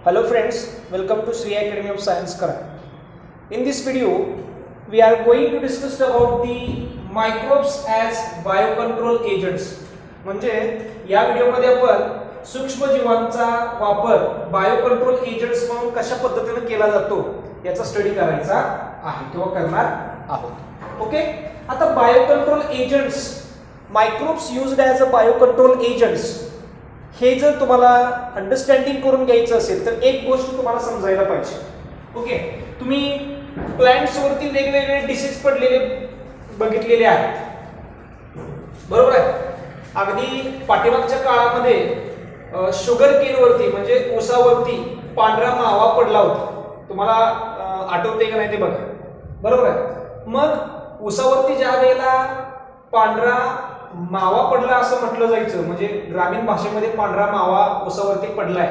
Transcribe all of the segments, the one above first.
Hello friends, welcome to Sri Academy of Science Kara. In this video, we are going to discuss about the microbes as biocontrol agents. म्हणजे या व्हिडिओमध्ये आपण सूक्ष्मजीवांचा वापर biocontrol agents म्हणून कशा पद्धतीने केला जातो याचा स्टडी करायचा आहे किंवा करणार आहोत. ओके, आता biocontrol agents, microbes used as अ बायोकंट्रोल एजंट्स, हे जर तुम्हाला अंडरस्टँडिंग करून घ्यायचं असेल तर एक गोष्ट तुम्हाला समजायला पाहिजे. ओके, तुम्ही प्लांट्स वरती वेगवेगळे डिसीज पडलेले बघितलेले आहेत, बरोबर आहे. अगदी पाठीमागच्या काळामध्ये शुगर केन वरती म्हणजे ऊसावरती पांढरा मावा पडला होता. तुम्हाला आठवते का नाही ते बघा, बरोबर आहे. मग ऊसावरती ज्या वेळेला पांढरा मावा पडला असं म्हटलं जायचं, म्हणजे ग्रामीण भाषेमध्ये पांढरा मावा ऊसावरती पडलाय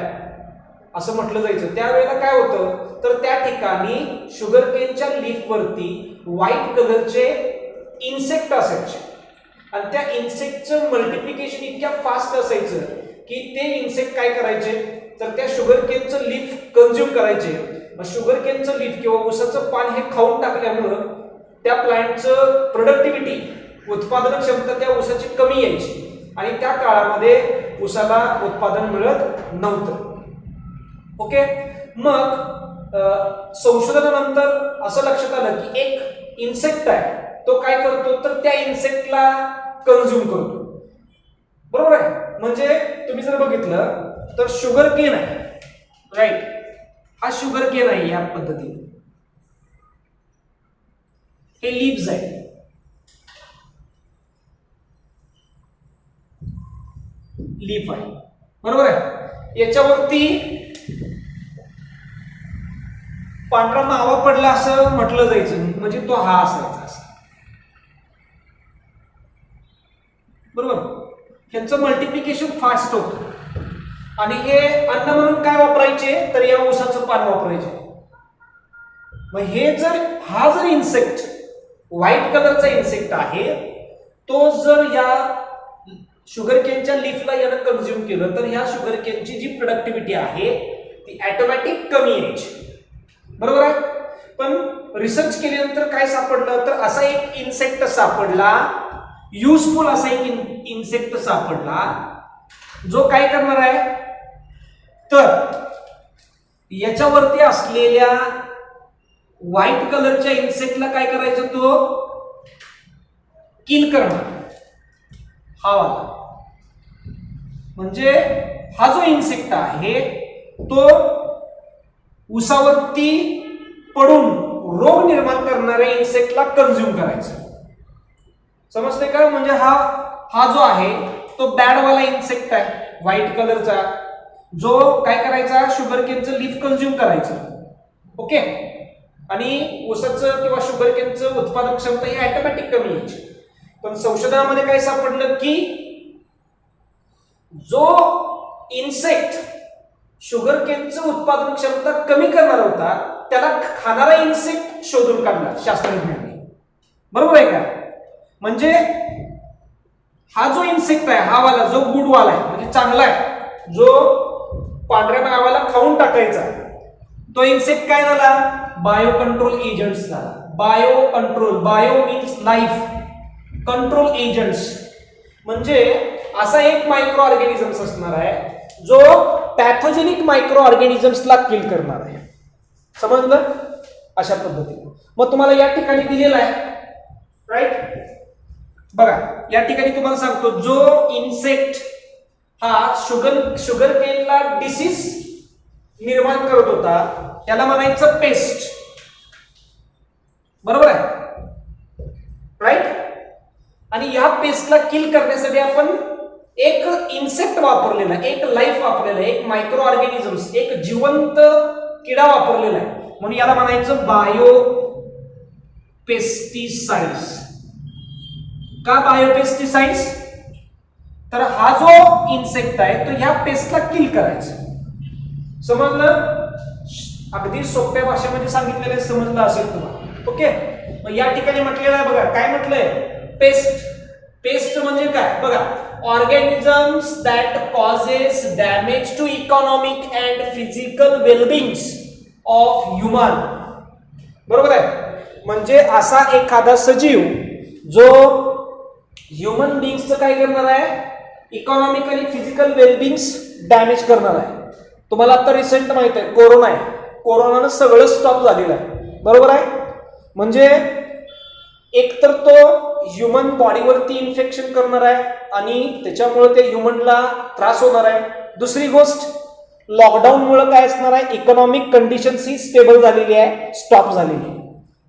असं म्हटलं जायचं. त्यावेळेला काय होतं तर त्या ठिकाणी शुगर केनच्या लीफ वरती व्हाईट कलरचे इन्सेक्ट असायचे आणि त्या इन्सेक्टचं मल्टिप्लिकेशन इतक्या फास्ट असायचं की ते इन्सेक्ट काय करायचे तर त्या शुगर केनचं लीफ कंझ्युम करायचे. मग शुगर केनचं लीफ किंवा ऊसाचं पान हे खाऊन टाकल्यामुळं त्या प्लांटचं प्रोडक्टिव्हिटी, उत्पादन क्षमता त्या ऊसाची कमी यायची आणि त्या काळामध्ये ऊसाला उत्पादन मिळत नव्हतं. ओके, मग संशोधनानंतर असं लक्षात आलं की एक इन्सेक्ट आहे, तो काय करतो तर त्या इन्सेक्टला कंझ्युम करतो, बरोबर आहे. म्हणजे तुम्ही जर बघितलं तर शुगर केन आहे, राईट, हा शुगर केन आहे. या पद्धतीने हे लीव्स आहे, लीफ आहे, बरोबर आहे. याच्यावरती पांढरा मावा पडला असं म्हटलं जायचं, म्हणजे तो हा असायचा असं, बरोबर. ह्यांचं मल्टिप्लिकेशन फास्ट होतं आणि हे अन्न म्हणून काय वापरायचे तर या ऊसाचं पान वापरायचे. मग हे जर हा जर इन्सेक्ट व्हाईट कलरचा इन्सेक्ट आहे, तो जर या शुगर केनच्या लीफला यानं कंझ्युम केलं तर ह्या शुगर केनची जी प्रोडक्टिव्हिटी आहे ती ऑटोमॅटिक कमी यायची, बरोबर आहे. पण रिसर्च केल्यानंतर काय सापडलं तर असा एक इन्सेक्ट सापडला, युजफुल असा एक इन्सेक्ट सापडला जो काय करणार आहे तर याच्यावरती असलेल्या व्हाईट कलरच्या इन्सेक्टला काय करायचं तो किल करणार. हा वाला म्हणजे हा जो इन्सेक्ट आहे तो ऊसावरती पडून रोग निर्माण करणाऱ्या इन्सेक्टला कंझ्युम करायचा. समजते का? म्हणजे हा जो आहे तो बॅड वाला इन्सेक्ट आहे व्हाईट कलरचा, जो काय करायचा शुगर केनचं लीफ कंझ्युम करायचं. ओके, आणि ऊसाचं किंवा शुगर केनचं उत्पादन क्षमता ही ऑटोमॅटिक कमी यायची. पण संशोधनामध्ये काय सापडलं की जो इन्सेक्ट शुगर केनचं उत्पादन क्षमता कमी करणार होता त्याला खाणारा इन्सेक्ट शोधून काढला शास्त्रज्ञांनी, बरोबर आहे का. म्हणजे हा जो इन्सेक्ट आहे, हा वाला जो गुड वाला आहे म्हणजे चांगला आहे, जो पांढऱ्या मावाला खाऊन टाकायचा, तो इन्सेक्ट काय झाला बायो कंट्रोल एजंट्स झाला. Bio control, bio means life, control agents म्हणजे असा एक मायक्रो ऑर्गॅनिझम्स असणार आहे जो पॅथोजेनिक मायक्रो ऑर्गॅनिझम्सला किल करणार आहे. समजलं? अशा पद्धतीने मग तुम्हाला या ठिकाणी दिलेला आहे, राईट. बघा या ठिकाणी तुम्हाला सांगतो जो इन्सेक्ट हा शुगर केनला डिसीज निर्माण करत होता त्याला म्हणायचं पेस्ट, बरोबर आहे, राईट. आणि या पेस्टला किल करण्यासाठी आपण एक इन्सेक्ट वापरलेला, एक लाईफ वापरलेला, एक मायक्रो ऑर्गॅनिझम्स, एक जिवंत किडा वापरलेला आहे, म्हणून याला म्हणायचं बायो पेस्टिसाइड्स. का बायो पेस्टिसाइड्स तर हा जो इन्सेक्ट आहे तो ह्या पेस्टला किल करायचा. समजलं? अगदी सोप्या भाषेमध्ये सांगितलेलं समजलं असेल तुम्हाला. ओके, मग या ठिकाणी म्हटलेलं आहे बघा, काय म्हटलंय पेस्ट. पेस्ट म्हणजे काय बघा, organisms that causes damage to economic and physical wellbeings of human. बरोबर आहे. म्हणजे असा एखादा सजीव जो ह्युमन बिंग्सचं काय करणार आहे, इकॉनॉमिक आणि फिजिकल वेलबिंग्स डॅमेज करणार आहे. तुम्हाला आता रिसेंट माहित आहे कोरोना आहे, कोरोनानं सगळं स्टॉप झालेलं आहे. बरोबर आहे. म्हणजे एकतर तो ह्युमन बॉडीवरती इन्फेक्शन करणार आहे आणि त्याच्यामुळे ते ह्युमनला त्रास होणार आहे. दुसरी गोष्ट, लॉकडाऊनमुळे काय असणार आहे, इकॉनॉमिक कंडिशन्स ही स्टेबल झालेली आहे, स्टॉप झालेली आहे.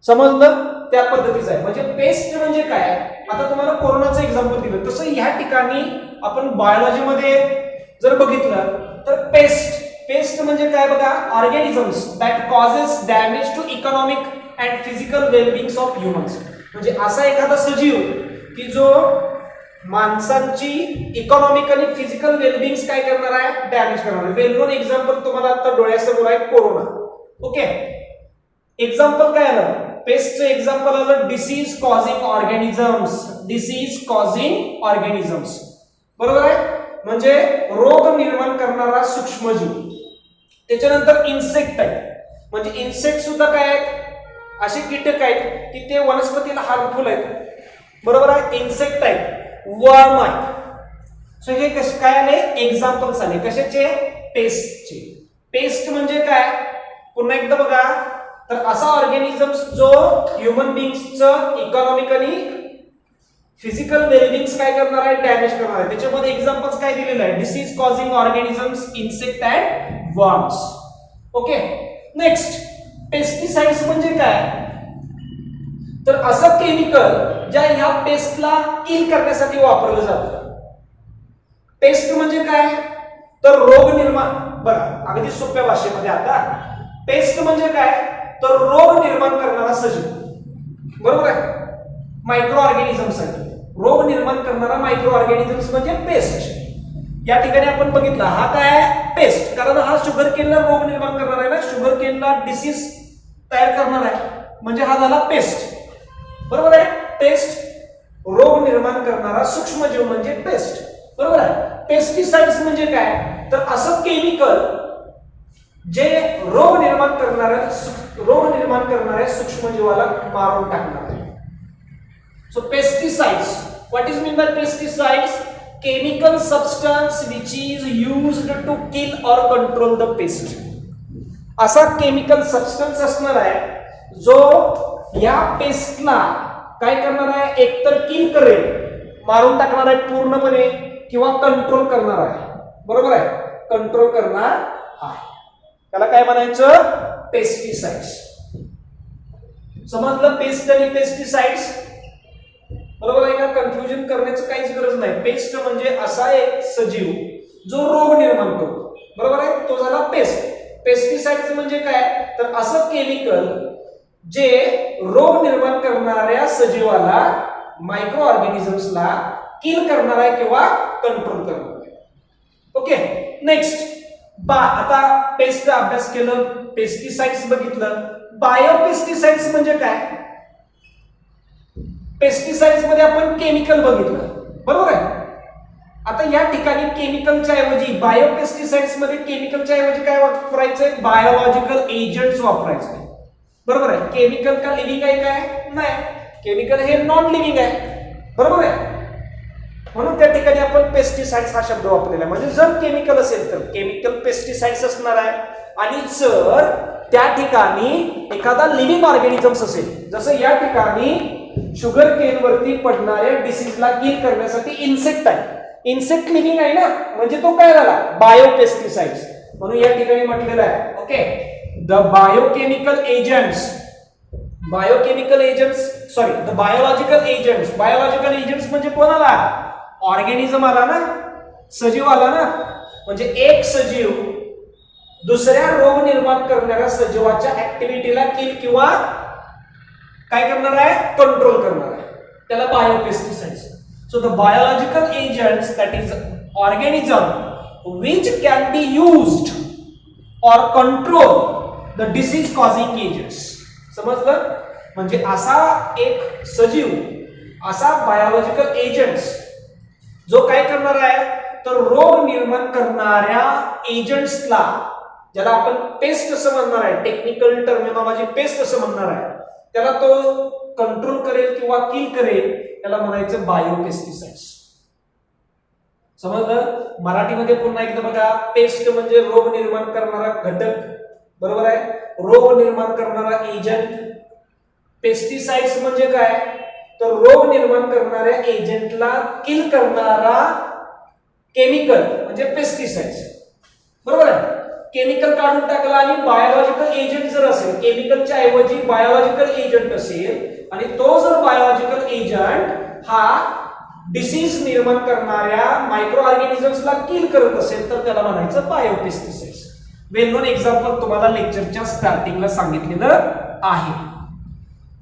समजलं, त्या पद्धतीचं आहे. म्हणजे पेस्ट म्हणजे काय, आता तुम्हाला कोरोनाचं एक्झाम्पल दिलं तसं ह्या ठिकाणी आपण बायोलॉजीमध्ये जर बघितलं तर पेस्ट म्हणजे काय बघा, organisms that causes damage to economic and physical wellbeings of humans. म्हणजे असा एखादा सजीव की जो माणसांची इकॉनॉमिक आणि फिजिकल वेलबिंग्स काय करणार आहे, डॅमेज करणार आहे. वेल नोन एक्झाम्पल तुम्हाला आता डोळ्यासमोर आहे कोरोना. ओके, एक्झाम्पल काय आलं, पेस्टचं एक्झाम्पल आलं disease causing organisms. Disease causing organisms, बरोबर आहे. म्हणजे रोग निर्माण करणारा सूक्ष्मजीव. त्याच्यानंतर इन्सेक्ट आहे, म्हणजे इन्सेक्ट सुद्धा काय आहेत, असे कीटक आहेत की ते वनस्पतीला हार्मफुल आहेत. बरोबर आहे. इन्सेक्ट आहेत, वर्म आहेत. सो हे कसे काय आले, एक्झाम्पल्स आले कशाचे, पेस्टचे. पेस्ट म्हणजे काय, पुन्हा एकदा बघा, तर असा ऑर्गॅनिझम्स जो ह्युमन बिंग्सचं इकॉनॉमिक आणि फिजिकल वेलबिंग्स काय करणार आहे, डॅमेज करणार आहे. त्याच्यामध्ये एक्झाम्पल्स काय दिलेलं आहे, disease causing organisms, insect and worms. Okay, next, pesticides म्हणजे काय, तर असं केमिकल ज्या ह्या पेस्टला किल करण्यासाठी वापरलं जातं. पेस्ट म्हणजे काय, तर रोग निर्माण, बघा अगदी सोप्या भाषेमध्ये आता, पेस्ट म्हणजे काय, तर रोग निर्माण करणारा सजीव. बरोबर आहे. मायक्रो ऑर्गॅनिझम्स आहे, रोग निर्माण करणारा मायक्रो ऑर्गॅनिझम्स म्हणजे पेस्ट. या ठिकाणी आपण बघितलं हा काय पेस्ट, कारण हा शुगर केनला रोग निर्माण करणार आहे ना, शुगर केनला डिसीज तयार करणार आहे, म्हणजे हा झाला पेस्ट. बरोबर आहे. पेस्ट रोग निर्माण करणारा सूक्ष्मजीव म्हणजे पेस्ट. बरोबर आहे. पेस्टिसाइड्स म्हणजे काय, तर असं केमिकल जे रोग निर्माण करणाऱ्या सूक्ष्मजीवाला मारून टाकणार आहे. So pesticides, what is mean by pesticides, chemical substance which is used to kill or control the pest. असा केमिकल सबस्टन्स असणार आहे जो या पेस्टला काय करणार आहे, एकतर किल करेल, मारून टाकणार आहे पूर्णपणे, किंवा कंट्रोल करणार आहे. बरोबर आहे, कंट्रोल करणार आहे. त्याला काय म्हणायचं, पेस्टिसाइड्स. समजलं, पेस्ट आणि पेस्टिसाइड्स. बरोबर आहे का, कन्फ्युजन करण्याचं काहीच गरज नाही. पेस्ट म्हणजे असा एक सजीव जो रोग निर्माण करतो. बरोबर आहे, तो झाला पेस्ट. पेस्टिसाइड्स म्हणजे काय, तर असं केमिकल जे रोग निर्माण करणाऱ्या सजीवाला, मायक्रो ऑर्गॅनिझम्सला किल करणार आहे किंवा कंट्रोल करणार आहे. ओके, नेक्स्ट, आता पेस्टचा अभ्यास केलं, पेस्टिसाइड्स बघितलं. बायोपेस्टिसाइड्स म्हणजे काय, पेस्टिसाइड्स मध्ये आपण केमिकल बघितलं. बरोबर आहे. आता या ठिकाणी केमिकलच्या ऐवजी, बायोपेस्टिसाइड्स मध्ये केमिकलच्या ऐवजी काय वापरायचंय, बायोलॉजिकल एजंट्स वापरायचे. बरोबर आहे. केमिकल का लिव्हिंग आहे, काय नाही, केमिकल हे नॉन लिव्हिंग आहे. बरोबर आहे. म्हणून त्या ठिकाणी आपण पेस्टिसाइड्स हा शब्द वापरलेला आहे. म्हणजे जर केमिकल असेल तर केमिकल पेस्टिसाइड्स असणार आहे, आणि जर त्या ठिकाणी एखादा लिव्हिंग ऑर्गॅनिझम्स असेल, जसं या ठिकाणी शुगर केन वरती पडणाऱ्या डिसीजला किल करण्यासाठी इन्सेक्ट आहे. इन्सेक्ट लिव्हिंग आहे ना, म्हणजे तो काय झाला, बायोपेस्टिसाइड्स. म्हणून या ठिकाणी म्हटलेलं आहे. Okay, the biochemical agents, the biological agents. Biological agents म्हणजे कोण आला, ऑर्गॅनिझम आला ना, सजीव आला ना. म्हणजे एक सजीव दुसऱ्या रोग निर्माण करणाऱ्या सजीवाच्या ऍक्टिव्हिटीला किल किंवा काय करणार आहे, कंट्रोल करणार आहे. त्याला biopesticides. So the biological agents, that is organism which can be used or control the disease causing agents. समजलं. म्हणजे असा एक सजीव, असा बायोलॉजिकल एजंट्स जो काय करणार आहे तर रोग निर्माण करणाऱ्या एजंट्सला, ज्याला आपण पेस्ट असं म्हणणार आहे, टेक्निकल टर्मिनॉलॉजी पेस्ट असं म्हणणार आहे, त्याला तो कंट्रोल करेल किंवा किल करेल, त्याला म्हणायचं बायोपेस्टिसाइड्स. समजलं? मराठीमध्ये पुन्हा एकदा बघा, पेस्ट म्हणजे रोग निर्माण करणारा घटक, बरोबर आहे, रोग निर्माण करणारा एजंट. पेस्टिसाइड्स म्हणजे काय तर रोग निर्माण करणाऱ्या एजंटला किल करणारा केमिकल म्हणजे पेस्टिसाइड्स, बरोबर आहे. केमिकल काढून टाकला आणि बायोलॉजिकल एजंट जर असेल, केमिकलच्या ऐवजी बायोलॉजिकल एजंट असेल आणि तो जर बायोलॉजिकल एजंट हा डिसीज निर्माण करणाऱ्या मायक्रो ऑर्गॅनिझम्सला किल करत असेल तर त्याला म्हणायचं बायोपेस्टिसाइड्स. वेल नोन एक्झाम्पल तुम्हाला लेक्चरच्या स्टार्टिंगला सांगितलेलं आहे.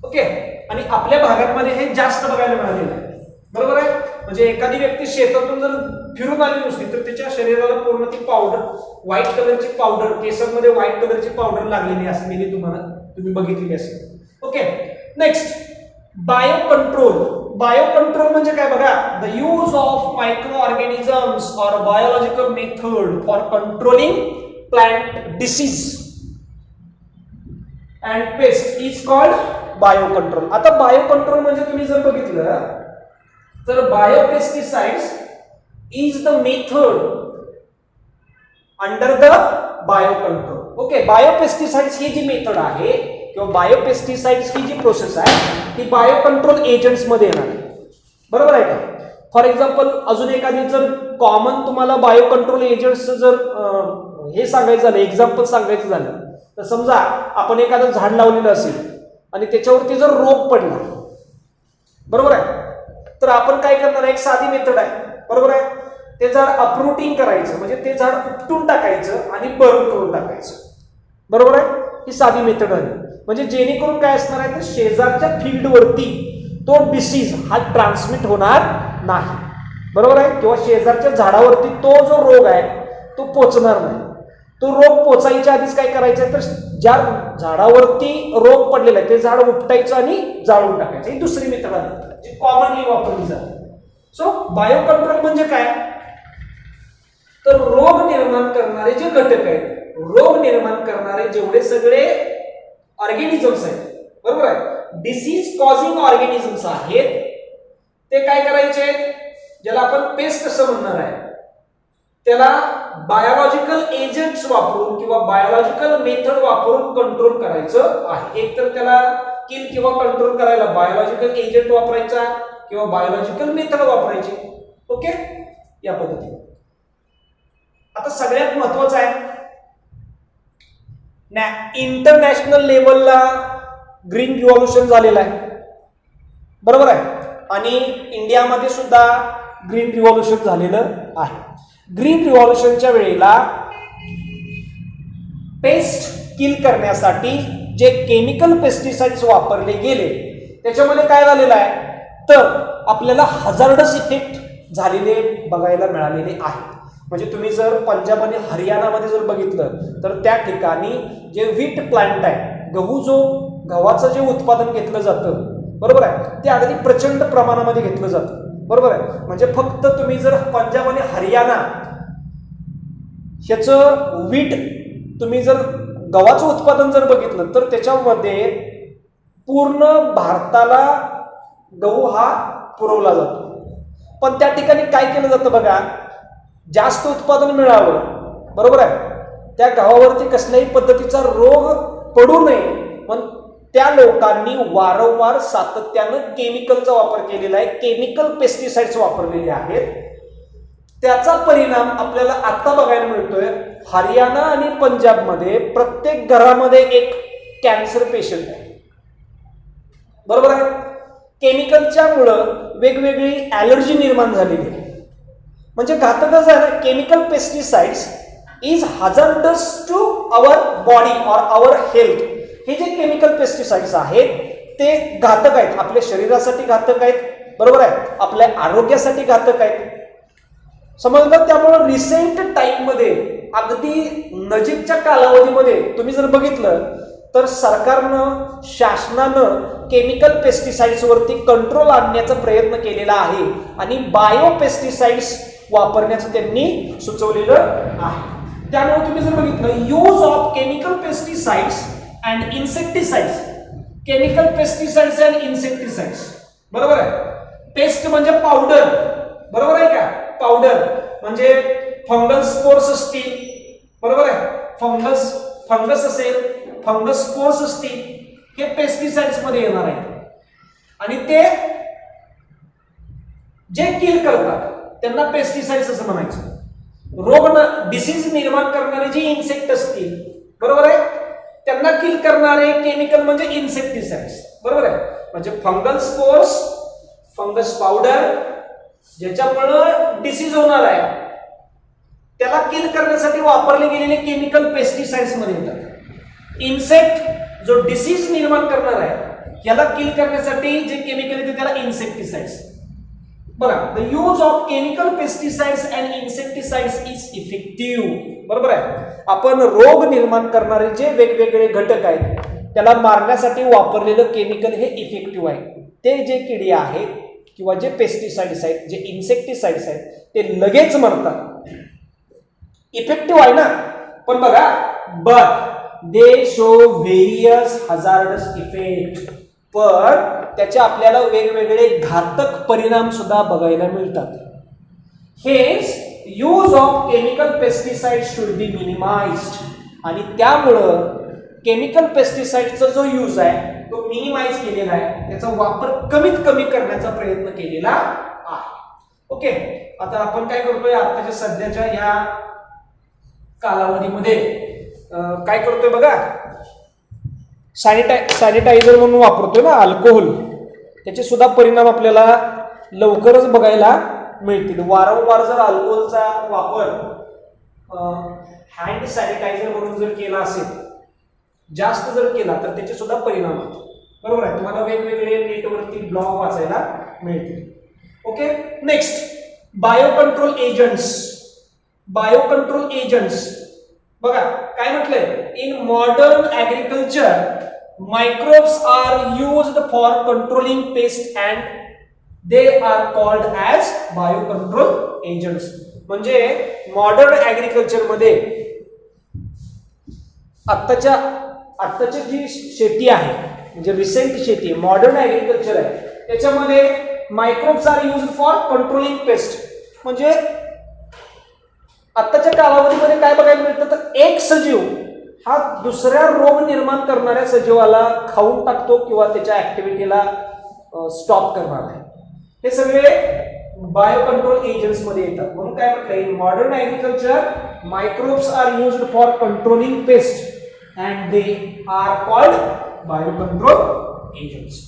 ओके, आणि आपल्या भागांमध्ये हे जास्त बघायला मिळालेलं आहे, बरोबर आहे. म्हणजे एखादी व्यक्ती शेतातून जर फिरून आली नसती तर त्याच्या शरीराला पूर्ण ती पावडर, व्हाईट कलरची पावडर, केसांमध्ये व्हाईट कलरची पावडर लागलेली असलेली तुम्ही बघितलेली असेल. Okay, next bio control. Bio control म्हणजे काय बघा, the use of micro organisms or biological method for controlling plant disease and pest is called bio control. आता बायो कंट्रोल म्हणजे तुम्ही जर बघितलं तर biopesticides is the method under the bio control. Okay, biopesticides ही जी मेथड आहे किंवा बायोपेस्टिसाइड्स ही जी प्रोसेस आहे ती बायो कंट्रोल एजंट्स मध्ये येणार आहे, बरोबर आहे का. फॉर एक्झाम्पल अजून एखादी जर कॉमन तुम्हाला बायो कंट्रोल एजंट्स जर हे सांगायचं झालं, एक्झाम्पल सांगायचं झालं तर समजा आपण एखादं झाड लावलेलं असेल आणि त्याच्यावरती जर रोग पडला, बरोबर आहे, तर आपण काय करणार, एक साधी मेथड आहे, बरोबर आहे, ते झाड अपरूटिंग करायचं म्हणजे ते झाड उपटून टाकायचं आणि बर्न करून टाकायचं, बरोबर आहे. ही साधी मेथड आहे. म्हणजे जेणेकरून काय असणार आहे तर शेजारच्या फील्डवरती तो डिसीज हा ट्रान्समिट होणार नाही, बरोबर आहे, किंवा शेजारच्या झाडावरती तो जो रोग आहे तो पोचणार नाही. तो रोग पोचायच्या आधीच काय करायचं तर ज्या झाडावरती रोग पडलेला आहे ते झाड उपटायचं आणि जाळून टाकायचं. ही दुसरी मेथड आहे जी कॉमनली वापरली जाते. सो बायो कंट्रोल म्हणजे काय तर रोग निर्माण करणारे जे घटक आहेत, रोग निर्माण करणारे जेवढे सगळे ऑर्गॅनिझम्स आहेत, बरोबर आहे, डिसीज कॉझिंग ऑर्गॅनिझम्स आहेत, ते काय करायचे, ज्याला आपण पेस्ट असं म्हणणार आहे, त्याला बायोलॉजिकल एजंट्स वापरून किंवा बायोलॉजिकल मेथड वापरून कंट्रोल करायचं आहे. एक तर त्याला किल किंवा कंट्रोल करायला बायोलॉजिकल एजंट वापरायचा किंवा बायोलॉजिकल मेथड वापरायची. ओके, या पद्धतीने. आता सगळ्यात महत्वाचं आहे, इंटरनॅशनल लेवलला ग्रीन रिव्हॉल्युशन झालेलं आहे, बरोबर आहे, आणि इंडियामध्ये सुद्धा ग्रीन रिव्हॉल्युशन झालेलं आहे. ग्रीन रिव्हॉल्युशनच्या वेळेला पेस्ट किल करण्यासाठी जे केमिकल पेस्टिसाइड्स वापरले गेले त्याच्यामध्ये काय झालेलं आहे तर आपल्याला हजार्डस इफेक्ट झालेले बघायला मिळालेले आहेत. म्हणजे तुम्ही जर पंजाब आणि हरियाणामध्ये जर बघितलं तर त्या ठिकाणी जे व्हीट प्लांट आहे, गव्हाचं जे उत्पादन घेतलं जातं, बरोबर आहे, ते अगदी प्रचंड प्रमाणामध्ये घेतलं जातं, बरोबर आहे. म्हणजे फक्त तुम्ही जर पंजाब आणि हरियाणा ह्याचं व्हीट, तुम्ही जर गव्हाचं उत्पादन जर बघितलं तर त्याच्यामध्ये पूर्ण भारताला गहू हा पुरवला जातो. पण त्या ठिकाणी काय केलं जातं बघा, जास्त उत्पादन मिळावं, बरोबर आहे, त्या गव्हावरती कसल्याही पद्धतीचा रोग पडू नये पण त्या लोकांनी वारंवार सातत्यानं केमिकलचा वापर केलेला आहे, केमिकल पेस्टिसाइड्स वापरलेले आहेत. त्याचा परिणाम आपल्याला आता बघायला मिळतोय. हरियाणा आणि पंजाबमध्ये प्रत्येक घरामध्ये एक कॅन्सर पेशंट आहे, बरोबर आहे. केमिकलच्या मुळे वेगवेगळी ॲलर्जी निर्माण झालेली आहे. म्हणजे घातकच आहे ना, chemical pesticides is hazardous to our body or our health. हे जे केमिकल पेस्टिसाइड्स आहेत ते घातक आहेत, आपल्या शरीरासाठी घातक आहेत, बरोबर आहे, आपल्या आरोग्यासाठी घातक आहेत, समजलं. त्यामुळे रिसेंट टाइम मध्ये, अगदी नजीकच्या कालावधीमध्ये तुम्ही जर बघितलं तर सरकारनं शासनानं केमिकल पेस्टिसाइड्स वरती कंट्रोल आणण्याचा प्रयत्न केलेला आहे आणि बायो पेस्टिसाइड्स वापरण्याचं त्यांनी सुचवलेलं आहे. त्यामुळे तुम्ही जर बघितलं use of chemical pesticides and insecticides, chemical pesticides and insecticides, बरोबर आहे. पेस्ट म्हणजे पावडर, बरोबर आहे का, पावडर म्हणजे फंगल स्पोर्स असतील, बरोबर आहे, फंगस असेल, फंगस स्पोर्स असतील, हे पेस्टिसाइड्स मध्ये येणार आहेत आणि ते जे किल करतात त्यांना पेस्टिसाइड्स असं म्हणायचं. रोग डिसीज निर्माण करणारे जे इन्सेक्ट असतील, बरोबर आहे, त्यांना किल करणारे केमिकल म्हणजे इन्सेक्टिसाइड्स, बरोबर आहे. म्हणजे फंगल स्पोर्स, फंगस पावडर ज्याच्यामुळे डिसीज होणार आहे त्याला किल करण्यासाठी वापरले गेलेले केमिकल पेस्टिसाइड्स मध्ये येतात. इन्सेक्ट जो डिसीज निर्माण करणार आहे याला किल करण्यासाठी जे केमिकल येते त्याला इन्सेक्टिसाइड्स. बघा, the use of chemical pesticides and insecticides is effective, बरोबर आहे. आपण रोग निर्माण करणारे जे वेगवेगळे घटक आहेत त्याला मारण्यासाठी वापरलेलं केमिकल हे इफेक्टिव्ह आहे. ते जे किडे आहेत किंवा जे पेस्टिसाइड्स आहेत, जे इन्सेक्टिसाइड्स आहेत ते लगेच मरतात, इफेक्टिव्ह आहे ना. पण बघा, but they show various hazardous effect, पण त्याचे आपल्याला वेगवेगळे घातक परिणाम सुद्धा बघायला मिळतात. हेच use of chemical pesticide should be minimised, आणि त्यामुळं केमिकल पेस्टिसाइडचा जो यूज आहे तो मिनिमाइज केलेला आहे, त्याचा वापर कमीत कमी करण्याचा प्रयत्न केलेला आहे. ओके, आता आपण काय करतोय आताच्या सध्याच्या ह्या कालावधीमध्ये काय करतोय बघा, सॅनिटायझर म्हणून वापरतोय ना अल्कोहोल, त्याचे सुद्धा परिणाम आपल्याला लवकरच बघायला मिळतील. वारंवार जर अल्कोहोलचा वापर हँड सॅनिटायझर म्हणून जर केला असेल, जास्त जर केला तर त्याचे सुद्धा परिणाम आहेत, बरोबर आहे. तुम्हाला वेगवेगळे नेटवरती ब्लॉग वाचायला मिळतील. Okay, next bio control agents. Bio control agents बघा काय म्हटलंय, in modern agriculture microbes are used for controlling pest and they are called as bio control agents. म्हणजे मॉडर्न ऍग्रिकल्चर मध्ये आत्ताची जी शेती आहे, म्हणजे रिसेंट शेती मॉडर्न ऍग्रिकल्चर आहे, त्याच्यामध्ये microbes are used for controlling pest. म्हणजे आत्ताच्या कालावधीमध्ये काय बघायला मिळतं, तर एक सजीव हा दुसऱ्या रोग निर्माण करणाऱ्या सजीवाला खाऊन टाकतो किंवा त्याच्या ऍक्टिव्हिटीला स्टॉप करणार आहे. हे सगळे बायो कंट्रोल एजंट्स मध्ये येतात. म्हणून काय म्हटलंय, in modern agriculture microbes are used for controlling pest and they are called bio control agents.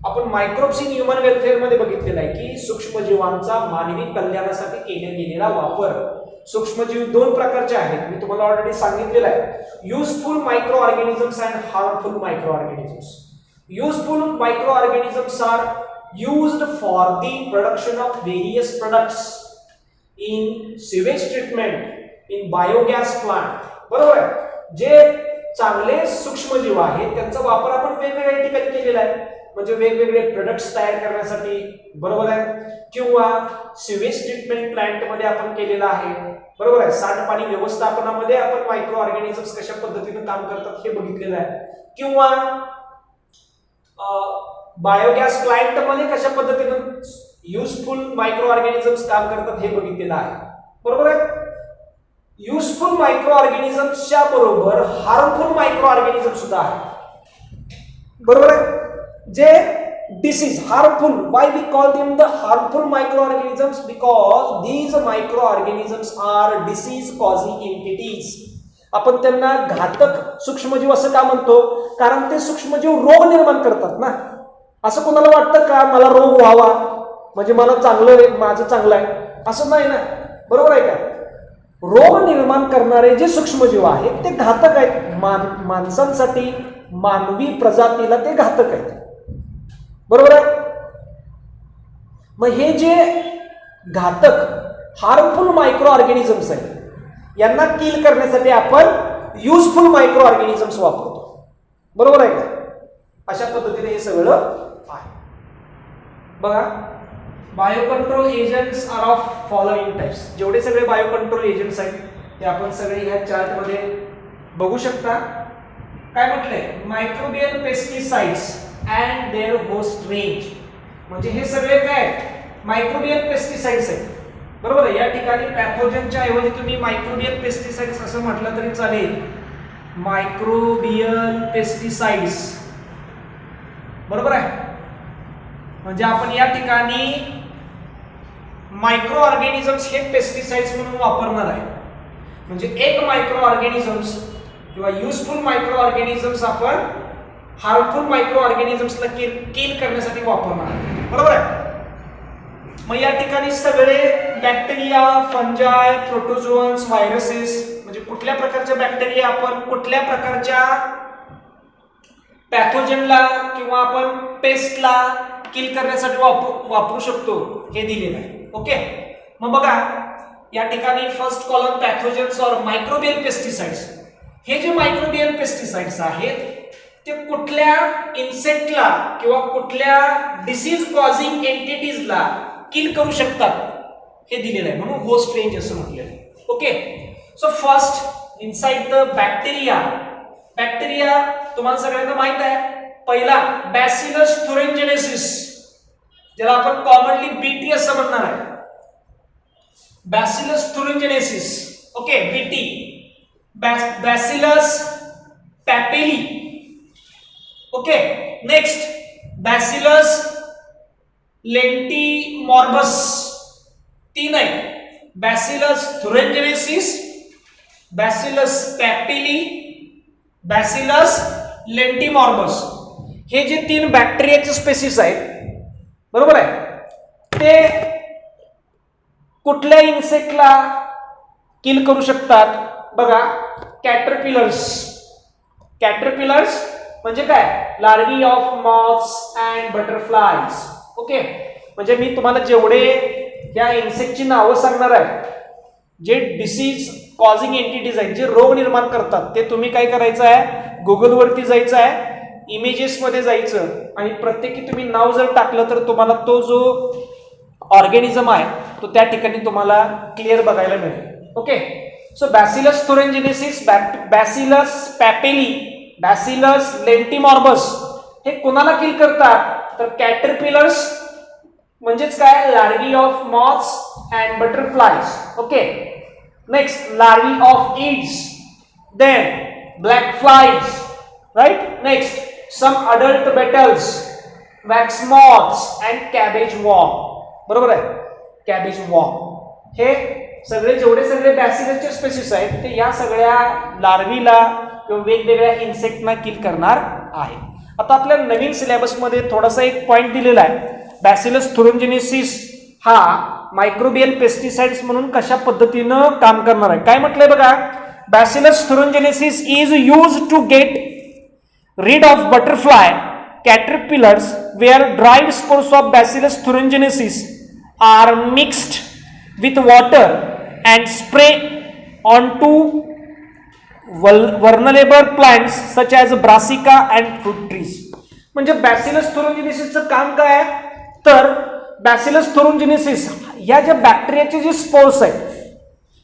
आपण मायक्रोब्स इन ह्युमन वेलफेअर मध्ये बघितलेलं आहे की सूक्ष्मजीवांचा मानवी कल्याणासाठी केला गेलेला वापर. सूक्ष्मजीव दोन प्रकारचे आहेत, मी तुम्हाला ऑलरेडी सांगितलेलं आहे, useful micro organisms and harmful micro organisms. Useful micro organisms are used for the production of various products in sewage treatment, in biogas plant, बरोबर आहे. जे चांगले सूक्ष्मजीव आहेत त्यांचा वापर आपण वेगवेगळ्या ठिकाणी केलेला आहे, म्हणजे वेगवेगळे प्रोडक्ट्स तयार करण्यासाठी, बरोबर आहे, किंवा सिवेज ट्रीटमेंट प्लांट मध्ये आपण केलेला आहे, बरोबर आहे. सांडपाणी व्यवस्थापनामध्ये आपण मायक्रो ऑर्गॅनिझम्स कशा पद्धतीने काम करतात हे बघितलेलं आहे, किंवा बायोगॅस प्लांट मध्ये कशा पद्धतीने युजफुल मायक्रो ऑर्गॅनिझम्स काम करतात हे बघितलेलं आहे, बरोबर आहे. युजफुल मायक्रो ऑर्गॅनिझम्सच्या बरोबर हार्मफुल मायक्रो ऑर्गॅनिझम सुद्धा आहे, बरोबर आहे. जे disease harmful, why we call them the harmful micro organisms, because these micro organisms are disease causing entities. आपण त्यांना घातक सूक्ष्मजीव असं का म्हणतो, कारण ते सूक्ष्मजीव रोग निर्माण करतात ना. असं कोणाला वाटतं का मला रोग व्हावा म्हणजे मला चांगलं, माझं चांगलं आहे, असं नाही ना, बरोबर आहे का. रोग निर्माण करणारे जे सूक्ष्मजीव आहेत ते घातक आहेत, माणसांसाठी, मानवी प्रजातीला ते घातक आहेत, बरोबर आहे. मग हे जे घातक हार्मफुल मायक्रो ऑर्गॅनिझम्स आहेत यांना किल करण्यासाठी आपण युजफुल मायक्रो ऑर्गॅनिझम्स वापरतो. बरोबर आहे का? अशा पद्धतीने हे सगळं आहे. बघा, bio control agents are of following types. जेवढे सगळे बायो कंट्रोल एजंट्स आहेत ते आपण सगळे ह्या चार्ट मध्ये बघू शकता. काय म्हटलंय? Microbial pesticides and their host range. म्हणजे हे सगळे काय मायक्रोबियल पेस्टिसाइड्स आहेत. बरोबर आहे. या ठिकाणी पॅथोजनच्या ऐवजी तुम्ही मायक्रोबियल पेस्टिसाइड्स असं म्हटलं तरी चालेल. मायक्रोबियल पेस्टिसाइड्स, बरोबर आहे. म्हणजे आपण या ठिकाणी मायक्रो ऑर्गॅनिझम्स हे पेस्टिसाइड्स म्हणून वापरणार आहे. म्हणजे एक मायक्रो ऑर्गॅनिझम्स किंवा युजफुल मायक्रो ऑर्गॅनिझम्स आपण हार्मफुल मायक्रो ऑर्गॅनिझम्सला किल करण्यासाठी वापरणार आहे. बरोबर आहे. मग या ठिकाणी सगळे बॅक्टेरिया, फंजाय, प्रोटोझोअन्स, व्हायरसेस, म्हणजे कुठल्या प्रकारच्या बॅक्टेरिया आपण कुठल्या प्रकारच्या पॅथोजनला किंवा आपण पेस्टला किल करण्यासाठी वापरू शकतो हे दिलेलं आहे. ओके. मग बघा या ठिकाणी फर्स्ट कॉलम पॅथोजन्स और मायक्रोबियल पेस्टिसाइड्स. हे जे मायक्रोबियल पेस्टिसाइड्स आहेत ते कुठल्या इन्सेक्टला किंवा कुठल्या डिसीज कॉझिंग एंटिटीजला किल करू शकतात हे दिलेलं आहे. म्हणून होस्ट रेंज असं म्हटलेलं आहे. Okay. So first inside the bacteria. Bacteria तुम्हाला सगळ्यांना माहित आहे. पहिला बॅसिलस थुरिंजिनेसिस, ज्याला आपण कॉमनली बीटी असं म्हणणार आहे. Bacillus thuringiensis. Okay. BT. Bacillus popilliae. Okay. Next bacillus lentimorbus. तीन आहे. Bacillus thuringiensis, bacillus popilliae, bacillus lentimorbus. हे जे तीन बॅक्टेरियाचे स्पेसिस आहेत, बरोबर आहे, ते कुठल्या इन्सेक्टला किल करू शकतात? बघा, कॅटरपिलर्स. कॅटरपिलर्स म्हणजे काय? Larvae of moths and butterflies. Okay. म्हणजे मी तुम्हाला जेवढे या इन्सेक्टची नावं सांगणार आहे, जे डिसीज कॉझिंग एंटिटीज आहेत, जे रोग निर्माण करतात, ते तुम्ही काय करायचं आहे? गुगलवरती जायचं आहे, इमेजेस मध्ये जायचं आणि प्रत्येकी तुम्ही नाव जर टाकलं तर तुम्हाला तो जो ऑर्गॅनिझम आहे तो त्या ठिकाणी तुम्हाला क्लिअर बघायला मिळेल. Okay. So bacillus thuringiensis, bacillus popilliae, bacillus lentimorbus हे कोणाला किल करतात? तर कॅटरपिलर्स म्हणजेच काय? Larvae of moths and butterflies. Okay. Next larvae of aedes, then black flies, right. Next some adult beetles, wax moths and cabbage worm. बरोबर आहे. Cabbage warm हे सगळे जेवढे सगळे बॅसिलसचे स्पेसिस आहेत ते या सगळ्या लार्वीला किंवा वेगवेगळ्या इन्सेक्टना किल करणार आहे. आता आपल्या नवीन सिलेबसमध्ये थोडासा एक पॉइंट दिलेला आहे. बॅसिलस थुरिंजिनेसिस हा मायक्रोबियल पेस्टिसाइड्स म्हणून कशा पद्धतीनं काम करणार आहे. काय म्हटलंय बघा, bacillus thuringiensis is use to get rid of butterfly caterpillars where dried spores of bacillus thuringiensis are mixed with water and spray on to vulnerable plants such as brassica and fruit trees. म्हणजे बॅसिलस थुरिंजिनेसिसचं काम काय आहे? तर bacillus थुरिंजिनेसिस या ज्या बॅक्टेरियाचे जे स्पोर्स आहेत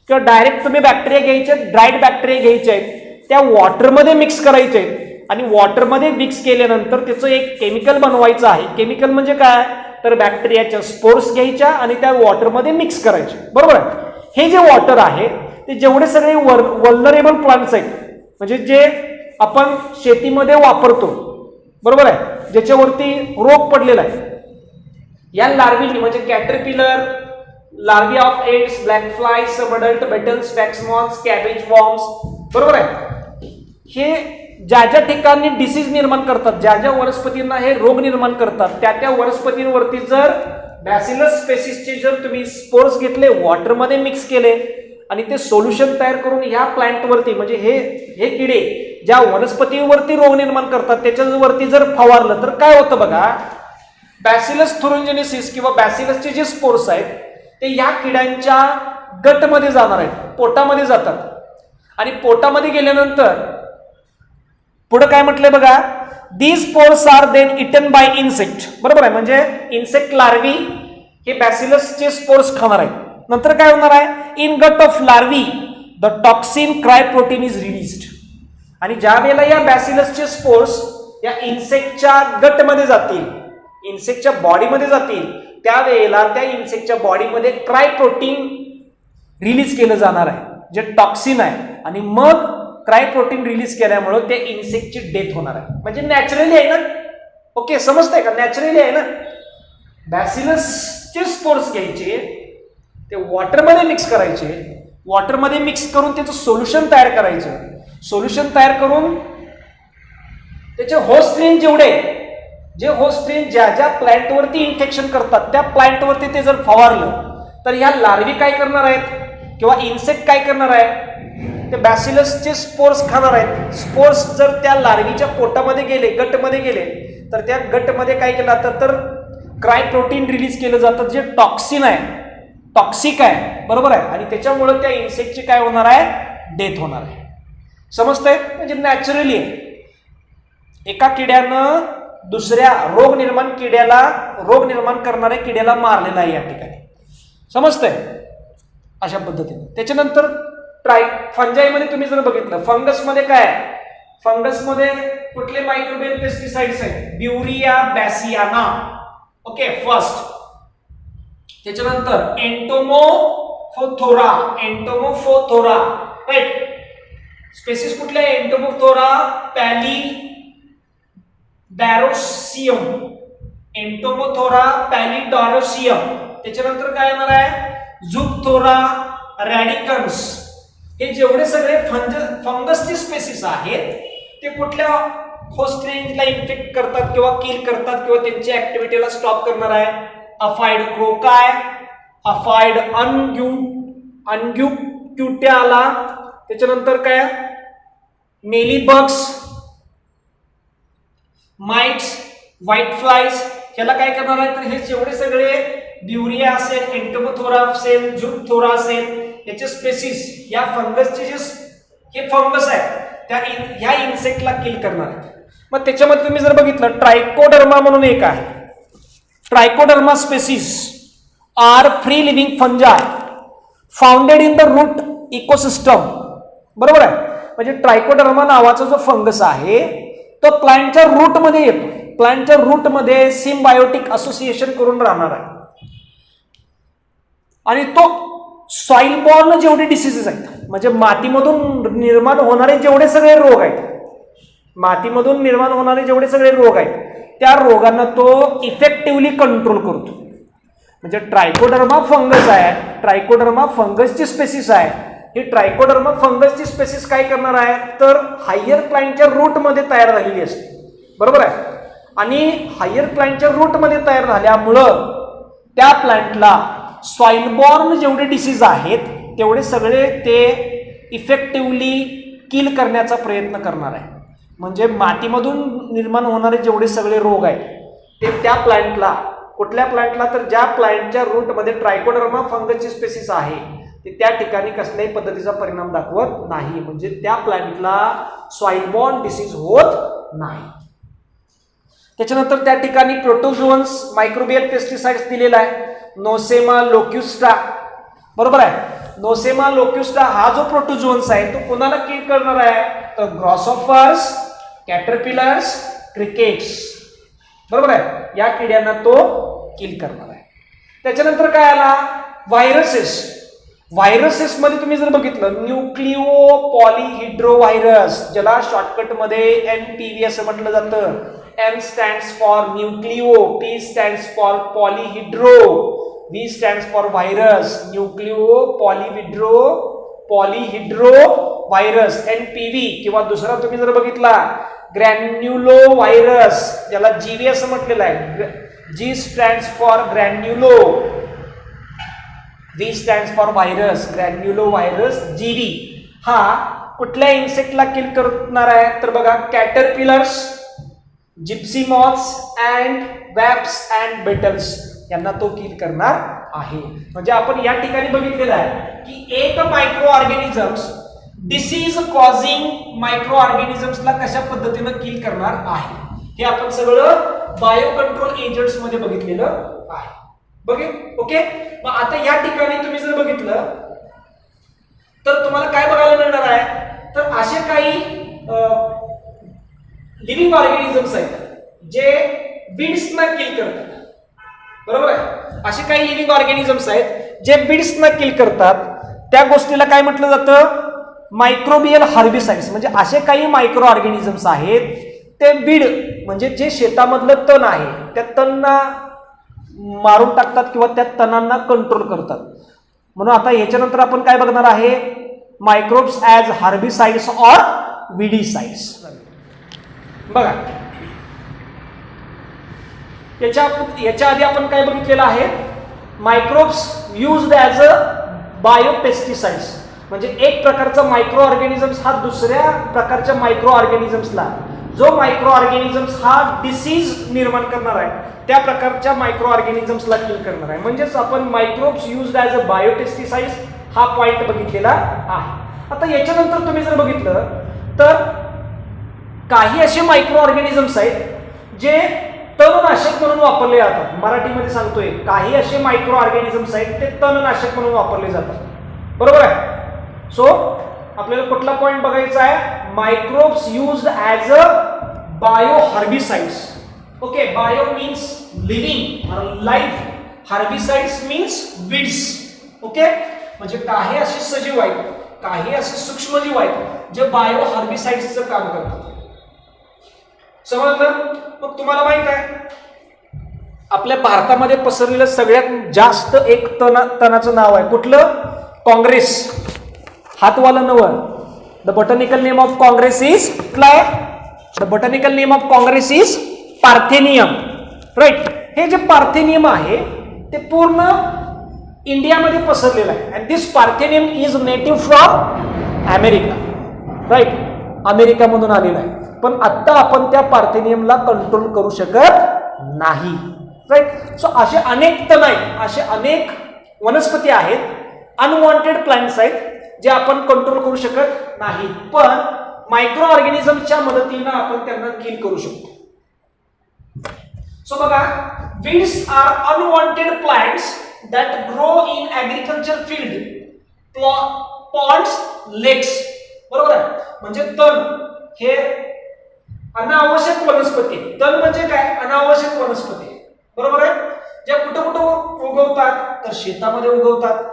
किंवा डायरेक्ट तुम्ही बॅक्टेरिया घ्यायचे, ड्राईड बॅक्टेरिया घ्यायचे आहेत, त्या वॉटरमध्ये मिक्स करायचे आहेत आणि वॉटरमध्ये मिक्स केल्यानंतर त्याचं एक केमिकल बनवायचं आहे. केमिकल म्हणजे काय? तर बॅक्टेरियाच्या स्पोर्स घ्यायच्या आणि त्या वॉटरमध्ये मिक्स करायचे. बरोबर आहे. हे जे वॉटर आहे ते जेवढे सगळे वल्नरेबल प्लांट्स आहेत, म्हणजे जे आपण शेतीमध्ये वापरतो, बरोबर आहे, ज्याच्यावरती रोग पडलेला आहे, या लार्वीनी म्हणजे caterpillar, larvae of Aedes, black fly, some adult beetles, wax moths, cabbage worms, बरोबर आहे, हे ज्या ज्या ठिकाणी डिसीज निर्माण करतात, ज्या ज्या वनस्पतींना हे रोग निर्माण करतात, त्या त्या वनस्पतींवरती जर बॅसिलस स्पेसिसचे जर तुम्ही स्पोर्स घेतले, वॉटरमध्ये मिक्स केले आणि ते सोल्युशन तयार करून ह्या प्लांटवरती म्हणजे हे किडे ज्या वनस्पतीवरती रोग निर्माण करतात त्याच्यावरती जर फवारलं तर काय होतं बघा, बॅसिलस थुरिंजिनेसिस किंवा बॅसिलसचे जे स्पोर्स आहेत ते या किड्यांच्या गटमध्ये जाणार आहेत, पोटामध्ये जातात आणि पोटामध्ये गेल्यानंतर पुढे काय म्हटलंय बघा, these spores are then eaten by insect. बरोबर आहे, म्हणजे इन्सेक्ट लार्वी हे बॅसिलसचे स्पोर्स खाणार आहेत. नंतर काय होणार आहे, इन गट of larvae the toxin cry protein is released. आणि ज्या वेळेला या बॅसिलसचे स्पोर्स या इन्सेक्टच्या गटमध्ये जातील, इन्सेक्टच्या बॉडीमध्ये जातील, त्यावेळेला त्या इन्सेक्टच्या बॉडीमध्ये क्राय प्रोटीन रिलीज केलं जाणार आहे, जे टॉक्सिन आहे. आणि मग क्राय प्रोटीन रिलीज केल्यामुळे त्या इन्सेक्टची डेथ होणार आहे. म्हणजे नॅचरली आहे ना. ओके, समजतंय का, नॅचरली आहे ना. बॅसिलसचे स्पोर्स घ्यायचे, ते वॉटरमध्ये मिक्स करायचे, वॉटरमध्ये मिक्स करून त्याचं सोल्युशन तयार करायचं. सोल्युशन तयार करून त्याचे होस्ट स्ट्रेन जेवढे, जे होस्ट स्ट्रेन ज्या ज्या प्लांटवरती इन्फेक्शन करतात त्या प्लांटवरती ते जर फवारलं तर ह्या लार्वी काय करणार आहेत किंवा इन्सेक्ट काय करणार आहे, ते बॅसिलसचे स्पोर्स खाणार आहेत. स्पोर्स जर त्या लार्वीच्या पोटामध्ये गेले, गटमध्ये गेले, तर त्या गटमध्ये काय केलं जातं, तर क्राय प्रोटीन रिलीज केलं जातं, जे टॉक्सिन आहे, टॉक्सिक आहे. बरोबर आहे, आणि त्याच्यामुळे त्या इन्सेक्टची काय होणार आहे, डेथ होणार आहे. समजतंय, म्हणजे नॅचरली आहे. एका किड्यानं दुसऱ्या रोग निर्माण करणाऱ्या किड्याला मारलेला आहे या ठिकाणी. समजतंय, अशा पद्धतीने. त्याच्यानंतर फंजाईमध्ये तुम्ही जर बघितलं, फंगसमध्ये काय आहे, फंगसमध्ये कुठले मायक्रोबियल पेस्टिसाइड्स आहेत, ब्युरिया बॅसियाना. Okay, first. त्याच्यानंतर एंटोमोफोथोरा, एंटोमोफोथोरा, राईट. स्पेसिस कुठले, एंटोमोफोथोरा पॅलिडॉरोसियम, एंटोमोथोरा पॅलिडॉरोसियम. त्याच्यानंतर काय येणार आहे, झुकथोरा रॅडिकन्स. हे जेवढे सगळे फंगसचे स्पेसिस आहेत ते कुठल्या होस्ट रेंजला इन्फेक्ट करतात किंवा किल करतात किंवा त्यांच्या ऍक्टिव्हिटीला स्टॉप करणार आहे. अफाइड क्रोकाय, अफाइड अनग्युक्युट्याला. त्याच्यानंतर काय, मेलीबग्स, माइट्स, व्हाईट फ्लाईज. ह्याला काय करणार आहे, तर हे जेवढे सगळे ब्युरिया असेल, एंटोमोथोरा असेल, झुकथोरा असेल, याचे स्पेसिस या फंगसचे जे हे फंगस आहे त्या ह्या इन्सेक्टला किल करणार आहेत. मग त्याच्यामध्ये तुम्ही जर बघितलं, ट्रायकोडर्मा म्हणून एक आहे. Trichoderma species are free living fungi founded in the root ecosystem. बरोबर आहे, म्हणजे ट्रायकोडर्मा नावाचा जो फंगस आहे तो प्लांटच्या रूटमध्ये येतो. प्लांटच्या रूटमध्ये सिम्बायोटिक असोसिएशन करून राहणार आहे. आणि तो सॉइल बॉर्न जेवढे डिसीजेस आहेत, म्हणजे मातीमधून निर्माण होणारे जेवढे सगळे रोग आहेत, मातीमधून निर्माण होणारे जेवढे सगळे रोग आहेत, त्या रोगांना तो इफेक्टिव्हली कंट्रोल करतो. म्हणजे ट्रायकोडर्मा फंगस आहे, ट्रायकोडर्मा फंगसची स्पेसिस आहे. ही ट्रायकोडर्मा फंगसची स्पेसिस काय करणार आहे, तर हायर प्लांटच्या रूटमध्ये तयार झालेली असते. बरोबर आहे, आणि हायर प्लांटच्या रूटमध्ये तयार झाल्यामुळं त्या प्लांटला सॉइल बॉर्न जेवढे डिसीज आहेत तेवढे सगळे ते इफेक्टिव्हली किल करण्याचा प्रयत्न करणार आहे. म्हणजे मातीमधून निर्माण होणारे जेवढे सगळे रोग आहेत ते त्या प्लांटला, कुठल्या प्लांटला, तर ज्या प्लांटच्या रूटमध्ये ट्रायकोडर्मा फंगसची स्पेसिस आहे ते त्या ठिकाणी कसल्याही पद्धतीचा परिणाम दाखवत नाही. म्हणजे त्या प्लांटला सॉइल बॉर्न डिसीज होत नाही. त्याच्यानंतर त्या ठिकाणी प्रोटोझोअन्स मायक्रोबियल पेस्टिसाइड्स दिलेला आहे. नोसेमा लोक्युस्टा. बरोबर आहे, नोसेमा लोक्युस्टा हा जो प्रोटोझोअन्स आहे तो कोणाला किल करणार आहे, तर ग्रॉसॉफर्स, कॅटरपिलर्स, क्रिकेट्स. बरोबर आहे, या किड्यांना तो किल करणार आहे. त्याच्यानंतर काय आला, व्हायरसेस. व्हायरसेस मध्ये तुम्ही जर बघितलं, न्यूक्लिओ पॉलिहिड्रो व्हायरस, ज्याला शॉर्टकट मध्ये NPV असं म्हटलं जातं. M stands for nucleo, P stands for polyhedro, V stands for virus. Nucleo polyhedro virus, NPV. किंवा दुसरा तुम्ही जर बघितला, ग्रॅन्युलो व्हायरस, ज्याला GV असं म्हटलेलं आहे. G stands for granulo, V stands for virus, granulo virus, GV. हा कुठल्या इन्सेक्टला किल करणार आहे, तर बघा, caterpillars, gypsy moths and wasps and beetles यांना तो किल करणार आहे. म्हणजे आपण या ठिकाणी बघितलेलं आहे की एक micro organisms disease causing micro ऑर्गॅनिझम्सला कशा पद्धतीनं किल करणार आहे हे आपण सगळं बायो कंट्रोल एजंट्स मध्ये बघितलेलं आहे. ओके. मग आता या ठिकाणी तुम्ही जर बघितलं तर तुम्हाला काय बघायला मिळणार आहे, तर असे काही लिव्हिंग ऑर्गॅनिझम्स आहेत जे बीड्सना किल करतात. बरोबर आहे. असे काही लिव्हिंग ऑर्गॅनिझम्स आहेत जे बीड्सना किल करतात. त्या गोष्टीला काय म्हटलं जातं, मायक्रोबियल हार्बिसाइड्स. म्हणजे असे काही मायक्रो ऑर्गॅनिझम्स आहेत ते बीड म्हणजे जे शेतामधलं तण आहे त्या तणना मारून टाकतात किंवा त्या तणांना कंट्रोल करतात. म्हणून आता याच्यानंतर आपण काय बघणार आहे, मायक्रोब्स ॲज हार्बिसाइड्स ऑर विडीसाइड्स. बघा याच्या आधी आपण काय बघितलेलं आहे, microbes used as a biopesticides. म्हणजे एक प्रकारचा मायक्रो ऑर्गॅनिझम्स हा दुसऱ्या प्रकारच्या मायक्रो ऑर्गॅनिझम्सला, जो मायक्रो ऑर्गॅनिझम्स हा डिसीज निर्माण करणार आहे त्या प्रकारच्या मायक्रो ऑर्गॅनिझम्सला किल करणार आहे. म्हणजेच आपण microbes used as a biopesticides हा पॉइंट बघितलेला आहे. आता याच्यानंतर तुम्ही जर बघितलं तर काही असे मायक्रो ऑर्गॅनिझम्स आहेत जे तणनाशक म्हणून वापरले जातात. मराठीमध्ये सांगतोय, काही असे मायक्रो ऑर्गॅनिझम्स आहेत ते तणनाशक म्हणून वापरले जातात. बरोबर आहे. सो आपल्याला कुठला पॉइंट बघायचा आहे, microbes used as a bio herbicides. Okay. Bio means living और life, herbicides means weeds. Okay. म्हणजे काही असे सजीव आहेत, काही असे सूक्ष्मजीव आहेत जे बायो हार्बिसाइड्सचं काम करतात. समजलं. मग तुम्हाला माहित आहे आपल्या भारतामध्ये पसरलेलं सगळ्यात जास्त एक तणाचं नाव आहे कुठलं, काँग्रेस. हातवाला नवं. The botanical name of congress is काय, the botanical name of congress is parthenium. Right. हे जे पार्थेनियम आहे ते पूर्ण इंडियामध्ये पसरलेलं आहे. And this parthenium is native from America. Right. अमेरिकामधून आलेला आहे. पण आता आपण त्या पार्थेनियमला कंट्रोल करू शकत नाही. राईट. सो असे अनेक तण आहेत, असे अनेक वनस्पती आहेत, अनवॉन्टेड प्लांट्स आहेत जे आपण कंट्रोल करू शकत नाही. पण मायक्रो ऑर्गॅनिझमच्या मदतीने आपण त्यांना किल करू शकतो. सो बघा, weeds are unwanted plants that grow in agriculture field, ponds, lakes. बरोबर आहे. म्हणजे तण हे अनावश्यक वनस्पती. तण म्हणजे काय, अनावश्यक वनस्पती. बरोबर आहे. ज्या कुठं कुठं उगवतात, तर शेतामध्ये उगवतात,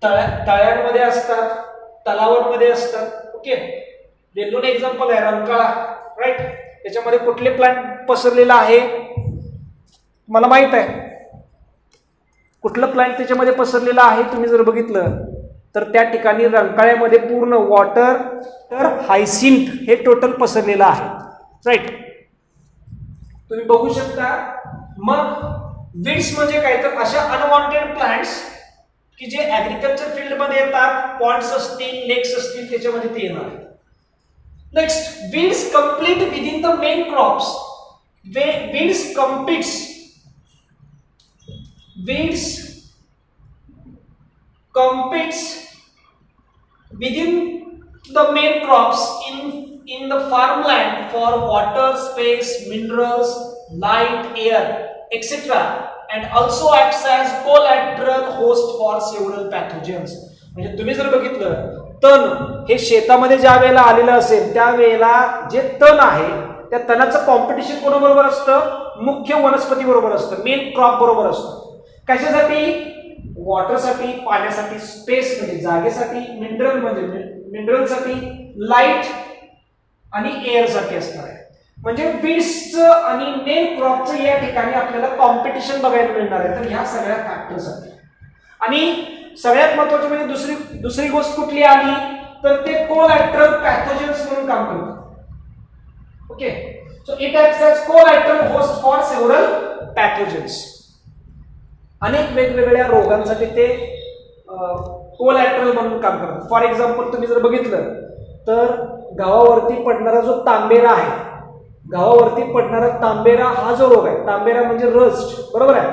तळ्यांमध्ये असतात, तलावांमध्ये असतात. ओके. वेल्लोन एक्झाम्पल आहे रंकाळा. राईट. त्याच्यामध्ये कुठले प्लांट पसरलेला आहे मला माहित आहे, कुठलं प्लांट त्याच्यामध्ये पसरलेलं आहे तुम्ही जर बघितलं तर त्या ठिकाणी रंकाळ्यामध्ये पूर्ण वॉटर तर हायसिंथ हे टोटल पसरलेलं आहे. राईट. तुम्ही बघू शकता. मग वीड्स म्हणजे काय, तर अशा अनवॉन्टेड प्लांट्स की जे ऍग्रिकल्चर फील्डमध्ये येतात, पॉन्ड्स असतील, लेक्स असतील, त्याच्यामध्ये ते येणार आहेत. Next, weeds complete within the main crops. Weeds competes within the main crops in the farmland for water, space, minerals, light, air, etc. and also acts as collateral host for several pathogens. म्हणजे तुम्ही जर बघितलं, तण हे शेतामध्ये ज्या वेळेला आलेलं असेल त्यावेळेला जे तण आहे त्या तणाचं कॉम्पिटिशन कोणाबरोबर असतं, मुख्य वनस्पती बरोबर असतं, मेन क्रॉप बरोबर असतं. कशासाठी, वॉटरसाठी, पाण्यासाठी, स्पेस म्हणजे जागेसाठी, मिनरल म्हणजे मिनरलसाठी, लाईट आणि एअरसाठी असणार आहे. म्हणजे वीड्सचं आणि मेन क्रॉपचं या ठिकाणी आपल्याला कॉम्पिटिशन बघायला मिळणार आहे. तर ह्या सगळ्या फॅक्टरसाठी. आणि सगळ्यात महत्वाची म्हणजे दुसरी गोष्ट कुठली आली, तर ते कोलॅटरल पॅथोजेन्स म्हणून काम करतात. Okay. So it acts as collateral host for several pathogens. अनेक वेगवेगळ्या रोगांसाठी ते कोलॅटरल म्हणून काम करतात. फॉर एक्झाम्पल तुम्ही जर बघितलं तर गावावरती पडणारा जो तांबेरा आहे, गावावरती पडणारा तांबेरा हा जो रोग आहे, तांबेरा म्हणजे रस्ट. बरोबर आहे.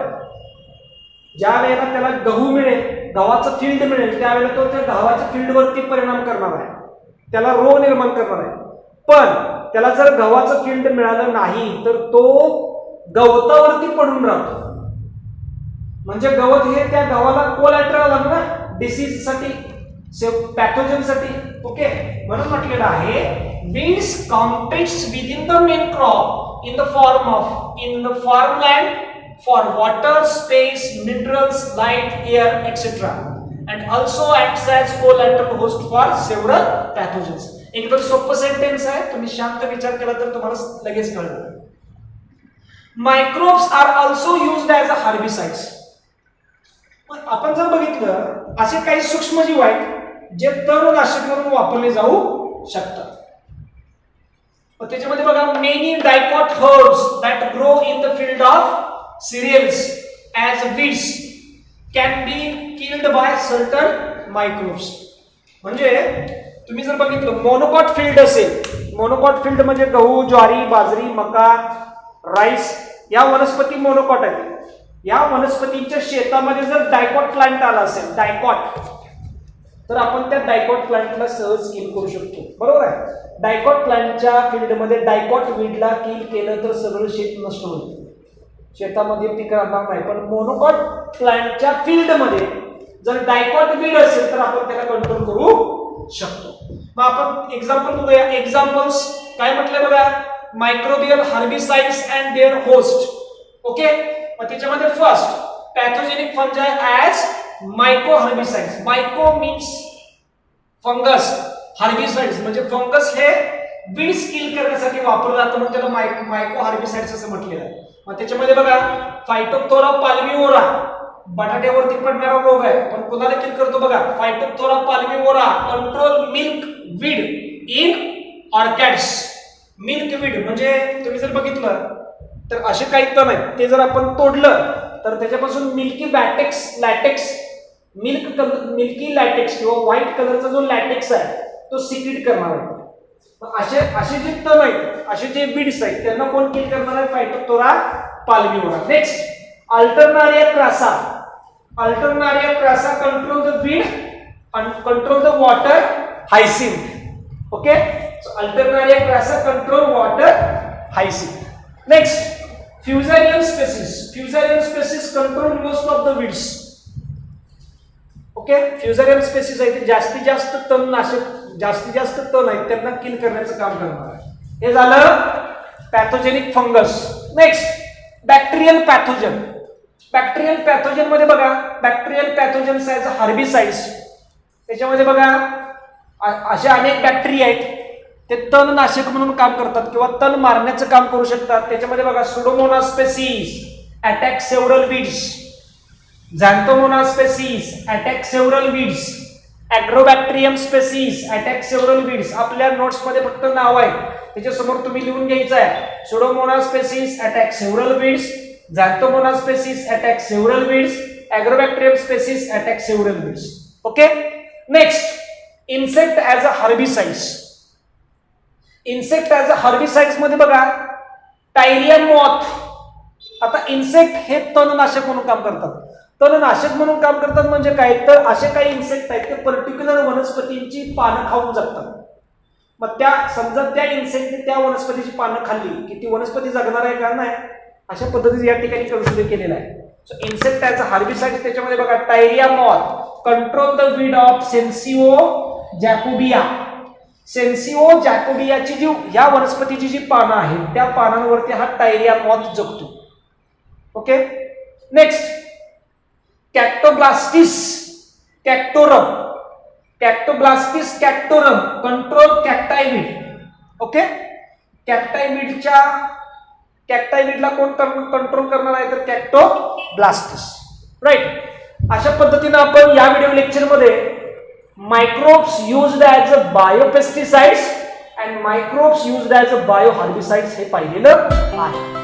ज्या वेळेला त्याला गहू मिळेल गव्हाचं फील्ड मिळेल त्यावेळेला तो त्या गव्हाच्या फील्डवरती परिणाम करणार आहे, त्याला रोग निर्माण करणार आहे. पण त्याला जर गव्हाचं फील्ड मिळालं नाही तर तो गवतावरती पडून राहतो. म्हणजे गवत हे त्या गव्हाला कोलॅटरल आहे ना डिसीज साठी, पॅथोजन साठी. ओके, म्हणून म्हटलेलं आहे weeds competes within the main crop in the farmland for water, space, minerals, light, air, etc. and also acts as collateral host for several pathogens. एकदम सोपं सेंटेन्स आहे, तुम्ही शांत विचार केला तर तुम्हाला लगेच कळणार. Microbes are also used as a herbicides. आपण जर बघितलं असे काही सूक्ष्मजीव आहेत जे तणनाशक म्हणून वापरले जाऊ शकतात. त्याच्यामध्ये बघा many dicot herbs that grow in the field of serials as weeds can be killed by certain microbes. म्हणजे तुम्ही जर बघितलं मोनोकॉट फील्ड असेल, मोनोकॉट फील्ड म्हणजे गहू, ज्वारी, बाजरी, मका, राईस या वनस्पती मोनोकॉट आहेत. या वनस्पतींच्या शेतामध्ये जर डायकॉट प्लांट आला असेल, डायकॉट, तर आपण त्या डायकॉट प्लांटला सहज किल करू शकतो. बरोबर आहे. डायकॉट प्लांटच्या फील्डमध्ये डायकॉट वीडला किल केलं तर सगळं शेत नष्ट होईल, शेतामध्ये पीक राहणार नाही. पण मोनोकॉट प्लांटच्या फील्डमध्ये जर डायकॉट वीड असेल तर आपण त्याला कंट्रोल करू शकतो. मग आपण एक्झाम्पल बघूया. एक्झाम्पल्स काय म्हटलंय बघा, microbial herbicides and their host. Okay, मग त्याच्यामध्ये first pathogenic fungi as myco herbicides. Myco means fungus, herbicides म्हणजे फंगस हे वीड्स किल करण्यासाठी वापरलं जातं म्हणून त्याला मायको हार्बिसाइड्स असं म्हटलेलं आहे. मग त्याच्यामध्ये बघा फायटोप्थोरा पाल्मिओरा, बटाट्यावरती पडणारा रोग आहे पण कोणाला किल करतो बघा, phytophthora palmivora control milk weed in orchids. Milk weed म्हणजे तुम्ही जर बघितलं तर असे काही तण आहेत ते जर आपण तोडलं तर त्याच्यापासून मिल्की लॅटेक्स मिल्की लॅटेक्स किंवा व्हाईट कलरचा जो लॅटेक्स आहे तो सिक्रीट करणार आहे. असे जे तण आहेत, असे जे वीड्स आहेत त्यांना कोण किल करणार आहे, phytophthora palmivora. Next alternaria crassa. Alternaria crassa control the weed and control the water hyacinth. Okay, so Alternaria crassa control water hyacinth. Next, fusarium species. Fusarium species control most of the weeds. Okay, fusarium species आहे ते जास्तीत जास्त तणनाशक, जास्तीत जास्त तण आहेत त्यांना किल करण्याचं काम करणार आहे. हे झालं pathogenic fungus. Next bacterial pathogen. Bacterial pathogen मध्ये बघा बॅक्टेरियल पॅथोजन्स ॲज हार्बिसाइड्स. त्याच्यामध्ये बघा असे अनेक बॅक्टेरिया आहेत ते तणनाशक म्हणून काम करतात किंवा तण मारण्याचं काम करू शकतात. त्याच्यामध्ये बघा pseudomonas species attack several weeds, xanthomonas species attack several weeds, agrobacterium species attack several weeds. आपल्या नोट्स मध्ये फक्त नाव आहे, त्याच्यासमोर तुम्ही लिहून घ्यायचं आहे. Pseudomonas species attack several weeds, xanthomonas species attack several weeds, agrobacterium species attack several weeds. Okay. Next insect as a herbicides. Insect as a herbicides मध्ये बघा टायरिया मॉथ. आता इन्सेक्ट हे तणनाशक म्हणून काम करतात. तणनाशक म्हणून काम करतात म्हणजे काय, तर असे काही इन्सेक्ट आहेत ते पर्टिक्युलर वनस्पतींची पानं खाऊन जगतात. मग त्या समजा त्या इन्सेक्टने त्या वनस्पतीची पानं खाल्ली की ती वनस्पती जगणार आहे का नाही, अशा पद्धतीने या ठिकाणी कन्सिडर केलेलं आहे. So insect as a herbicides त्याच्यामध्ये बघा tyria moth control the weed of senecio jacobaea. Senecio जॅकोबियाची जी या वनस्पतीची जी पानं आहेत त्या पानांवरती हा टायरिया मॉथ जगतो. Okay. Next cactoblastis cactorum. Cactoblastis cactorum control cacti weed. Okay. कॅक्टायवीडला कोण कंट्रोल करणार आहे तर कॅक्टोब्लास्टिस. राईट. अशा पद्धतीने आपण या व्हिडिओ लेक्चरमध्ये microbes used as a biopesticides and microbes used as a bio herbicides हे पाहिलेलं आहे.